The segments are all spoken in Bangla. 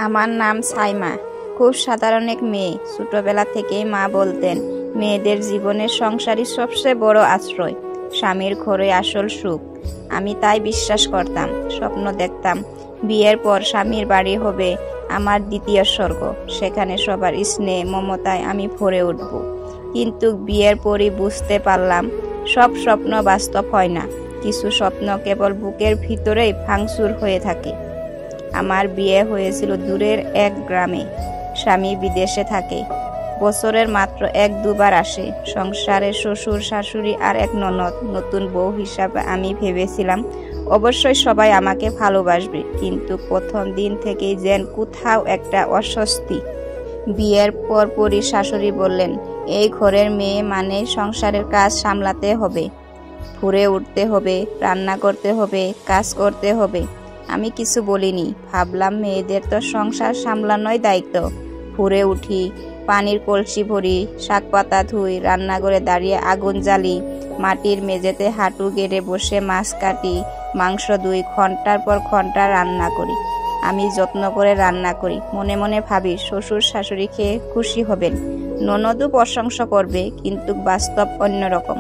আমার নাম সাইমা। খুব সাধারণ এক মেয়ে। ছোটবেলা থেকেই মা বলতেন, মেয়েদের জীবনের সংসারই সবচেয়ে বড় আশ্রয়, স্বামীর ঘরে আসল সুখ। আমি তাই বিশ্বাস করতাম, স্বপ্ন দেখতাম বিয়ের পর স্বামীর বাড়ি হবে আমার দ্বিতীয় স্বর্গ। সেখানে সবার স্নেহ মমতায় আমি ভরে উঠব। কিন্তু বিয়ের পরই বুঝতে পারলাম, সব স্বপ্ন বাস্তব হয় না। কিছু স্বপ্ন কেবল বুকের ভিতরেই ভাঙচুর হয়ে থাকে। আমার বিয়ে হয়েছিল দূরের এক গ্রামে। স্বামী বিদেশে থাকে, বছরের মাত্র 1-2 বার আসে। সংসারে শ্বশুর শাশুড়ি আর এক ননদ। নতুন বউ হিসাবে আমি ভেবেছিলাম অবশ্যই সবাই আমাকে ভালোবাসবে, কিন্তু প্রথম দিন থেকেই যেন কোথাও একটা অস্বস্তি। বিয়ের পরপরই শাশুড়ি বললেন, এই ঘরের মেয়ে মানে সংসারের কাজ সামলাতে হবে, ফুরে উঠতে হবে, রান্না করতে হবে, কাজ করতে হবে। আমি কিছু বলিনি, ভাবলাম মেয়েদের তো সংসার সামলানোই দায়িত্ব। ফুরে উঠি, পানির কলসি ভরি, শাক পাতা ধুই, রান্নাঘরে দাঁড়িয়ে আগুন জ্বালি, মাটির মেঝেতে হাঁটু গেড়ে বসে মাছ কাটি, মাংস ধুই, ঘন্টার পর ঘন্টা রান্না করি। আমি যত্ন করে রান্না করি, মনে মনে ভাবি শ্বশুর শাশুড়ি খেয়ে খুশি হবেন, ননদও প্রশংসা করবে, কিন্তু বাস্তব অন্যরকম।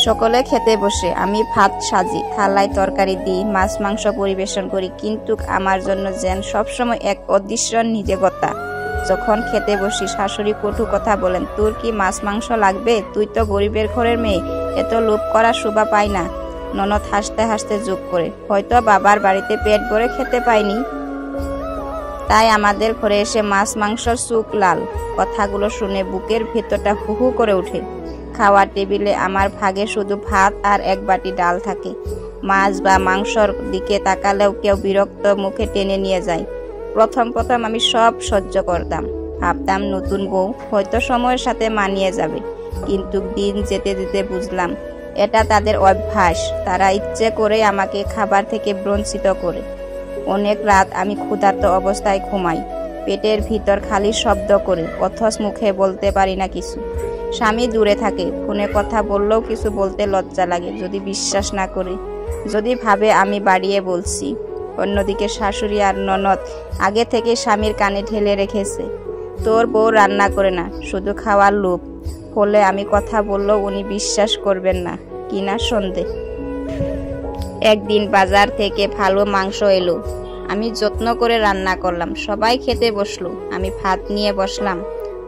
সকলে খেতে বসে, আমি ভাত সাজি, থালায় তরকারি দিই, মাছ মাংস পরিবেশন করি, কিন্তু আমার জন্য যেন সবসময় এক অদৃশ্য নিজেকতা। যখন খেতে বসি শাশুড়ি কটু কথা বলেন, তোর কি মাছ মাংস লাগবে? তুই তো গরিবের ঘরের মেয়ে, এত লোভ করা শোভা পায় না। ননদ হাসতে হাসতে যোগ করে, হয়তো বাবার বাড়িতে পেট ভরে খেতে পাইনি, তাই আমাদের ঘরে এসে মাছ মাংসর চুক লাল। কথাগুলো শুনে বুকের ভেতরটা হু হু করে ওঠে। খাওয়ার টেবিলে আমার ভাগে শুধু ভাত আর এক বাটি ডাল থাকে। মাছ বা মাংসর দিকে তাকালেও কেউ বিরক্ত মুখে টেনে নিয়ে যায়। প্রথম আমি সব সহ্য করতাম, ভাবতাম নতুন বউ হয়তো সময়ের সাথে মানিয়ে যাবে, কিন্তু দিন যেতে যেতে বুঝলাম এটা তাদের অভ্যাস। তারা ইচ্ছে করে আমাকে খাবার থেকে বঞ্চিত করে। অনেক রাত আমি ক্ষুধার্ত অবস্থায় ঘুমাই, পেটের ভিতর খালি শব্দ করে, অথচ মুখে বলতে পারি না কিছু। স্বামী দূরে থাকে, ফোনে কথা বললেও কিছু বলতে লজ্জা লাগে, যদি বিশ্বাস না করে, যদি ভাবে আমি বাড়িয়ে বলছি। অন্যদিকে শাশুড়ি আর ননদ আগে থেকে স্বামীর কানে ঢেলে রেখেছে, তোর বউ রান্না করে না, শুধু খাওয়ার লোভ। ফলে আমি কথা বললেও উনি বিশ্বাস করবেন না, কিনা সন্দেহ। একদিন বাজার থেকে ভালো মাংস এলো, আমি যত্ন করে রান্না করলাম, সবাই খেতে বসলো। আমি ভাত নিয়ে বসলাম,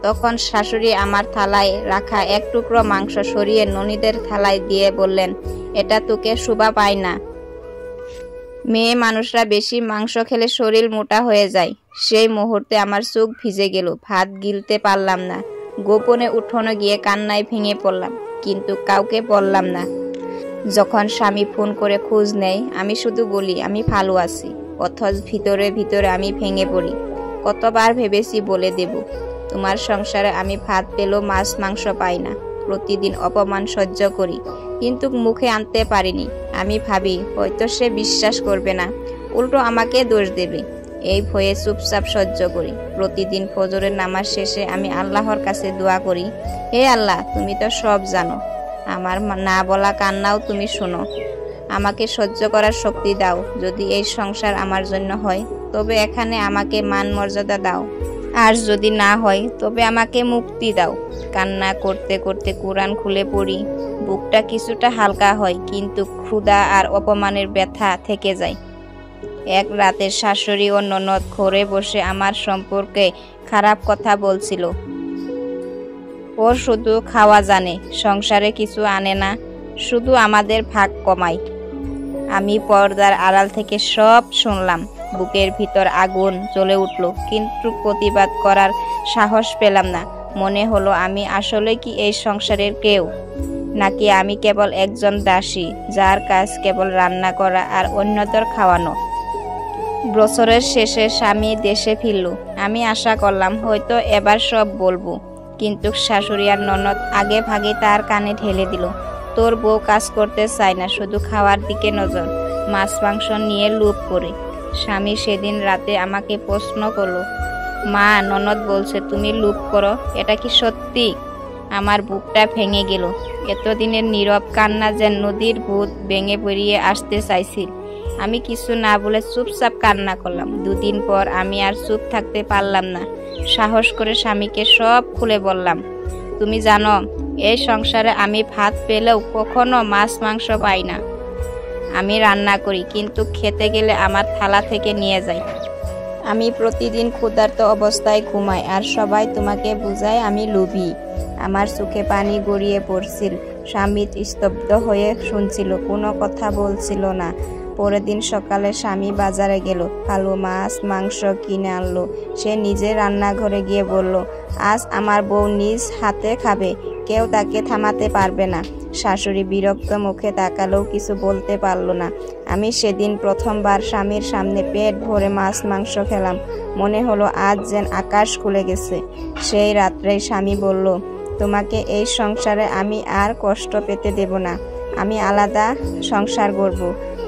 তখন শাশুড়ি আমার থালায় রাখা এক টুকরো মাংস সরিয়ে ননীদের থালায় দিয়ে বললেন, এটা তোকে শোভা পায় না, মেয়ে মানুষরা বেশি মাংস খেলে শরীর মোটা হয়ে যায়। সেই মুহূর্তে আমার চোখ ভিজে গেল, ভাত গিলতে পারলাম না। গোপনে উঠোনে গিয়ে কান্নায় ভেঙে পড়লাম, কিন্তু কাউকে বললাম না। যখন স্বামী ফোন করে খোঁজ নেয়, আমি শুধু বলি আমি ভালো আছি, অথচ ভিতরে ভিতরে আমি ভেঙে পড়ি। কতবার ভেবেছি বলে দেব, তোমার সংসারে আমি ভাত পেলেও মাছ মাংস পাই না। প্রতিদিন অপমান সহ্য করি, কিন্তু মুখে আনতে পারিনি। আমি ভাবি হয়তো সে বিশ্বাস করবে না, উল্টো আমাকে দোষ দেবে। এই ভয়ে চুপচাপ সহ্য করি। প্রতিদিন ফজরের নামাজ শেষে আমি আল্লাহর কাছে দোয়া করি, হে আল্লাহ, তুমি তো সব জানো, আমার না বলা কান্নাও তুমি শোনো, আমাকে সহ্য করার শক্তি দাও। যদি এই সংসার আমার জন্য হয়, তবে এখানে আমাকে মান মর্যাদা দাও, আর যদি না হয় তবে আমাকে মুক্তি দাও। কান্না করতে করতে কোরআন খুলে পড়ি। বুকটা কিছুটা হালকা হয়, কিন্তু ক্ষুধা আর অপমানের ব্যথা থেকে যায়। এক রাতে শাশুড়ি ও ননদ ঘরে বসে আমার সম্পর্কে খারাপ কথা বলছিল। ওর শুধু খাওয়া জানে, সংসারে কিছু আনে না, শুধু আমাদের ভাগ কমায়। আমি পর্দার আড়াল থেকে সব শুনলাম। বুকের ভিতর আগুন জ্বলে উঠল, কিন্তু প্রতিবাদ করার সাহস পেলাম না। মনে হলো আমি আসলে কি এই সংসারের কেউ, নাকি আমি কেবল একজন দাসী, যার কাজ কেবল রান্না করা আর অন্যদের খাওয়ানো। বছরের শেষে স্বামী দেশে ফিরল। আমি আশা করলাম হয়তো এবার সব বলবো, কিন্তু শাশুড়ি আর ননদ আগে ভাগে তার কানে ঢেলে দিল, তোর বউ কাজ করতে চায় না, শুধু খাওয়ার দিকে নজর, মাছ মাংস নিয়ে লোভ করে। স্বামী সেদিন রাতে আমাকে প্রশ্ন করলো, মা, ননদ বলছে তুমি লোভ করো, এটা কি সত্যি? আমার বুকটা ভেঙে গেল। এতদিনের নীরব কান্না যেন নদীর ভূত ভেঙে বেরিয়ে আসতে চাইছিল। আমি কিছু না বলে চুপচাপ কান্না করলাম। 2 দিন পর আমি আর চুপ থাকতে পারলাম না। সাহস করে স্বামীকে সব খুলে বললাম, তুমি জানো, এই সংসারে আমি ভাত পেলেও কখনো মাছ মাংস পাই না। আমি রান্না করি, কিন্তু খেতে গেলে আমার থালা থেকে নিয়ে যাই। আমি প্রতিদিন ক্ষুধার্ত অবস্থায় ঘুমাই, আর সবাই তোমাকে বুঝায় আমি লোভী। আমার চোখে পানি গড়িয়ে পড়ছিল। স্বামী স্তব্ধ হয়ে শুনছিল, কোনো কথা বলছিল না। পরের দিন সকালে স্বামী বাজারে গেল, ভালো মাছ মাংস কিনে আনলো। সে নিজে রান্নাঘরে গিয়ে বলল, আজ আমার বউ নিজ হাতে খাবে, কেউ তাকে থামাতে পারবে না। শাশুড়ি বিরক্ত মুখে তাকালেও কিছু বলতে পারল না। আমি সেদিন প্রথমবার স্বামীর সামনে পেট ভরে মাছ মাংস খেলাম। মনে হলো আজ যেন আকাশ খুলে গেছে। সেই রাত্রেই স্বামী বলল, তোমাকে এই সংসারে আমি আর কষ্ট পেতে দেব না। আমি আলাদা সংসার করব।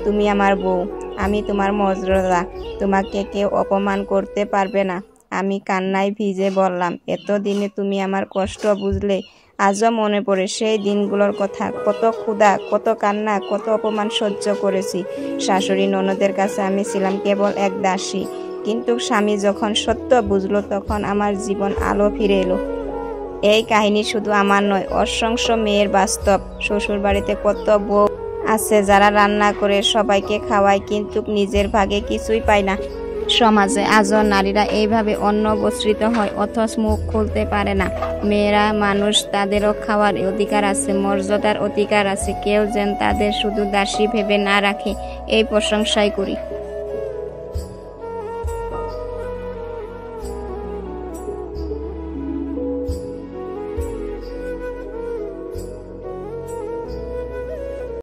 তুমি আমার বউ, আমি তোমার মর্যাদা, তোমাকে কেউ অপমান করতে পারবে না। আমি কান্নায় ভিজে বললাম, এতদিনে তুমি আমার কষ্ট বুঝলে? আজও মনে পড়ে সেই দিনগুলোর কথা। কত ক্ষুধা, কত কান্না, কত অপমান সহ্য করেছি। শাশুড়ি ননদের কাছে আমি ছিলাম কেবল এক দাসী। কিন্তু স্বামী যখন সত্য বুঝলো, তখন আমার জীবন আলো ফিরে এলো। এই কাহিনী শুধু আমার নয়, অসংখ্য মেয়ের বাস্তব। শ্বশুর বাড়িতে কত বউ আছে যারা রান্না করে সবাইকে খাওয়ায়, কিন্তু নিজের ভাগে কিছুই পায় না। সমাজে আজও নারীরা এইভাবে অন্নবস্ত্রিত হয়, অথচ মুখ খুলতে পারে না। মেয়েরা মানুষ, তাদেরও খাওয়ার অধিকার আছে, মর্যাদার অধিকার আছে। কেউ যেন তাদের শুধু দাসী ভেবে না রাখে, এই প্রশংসাই করি।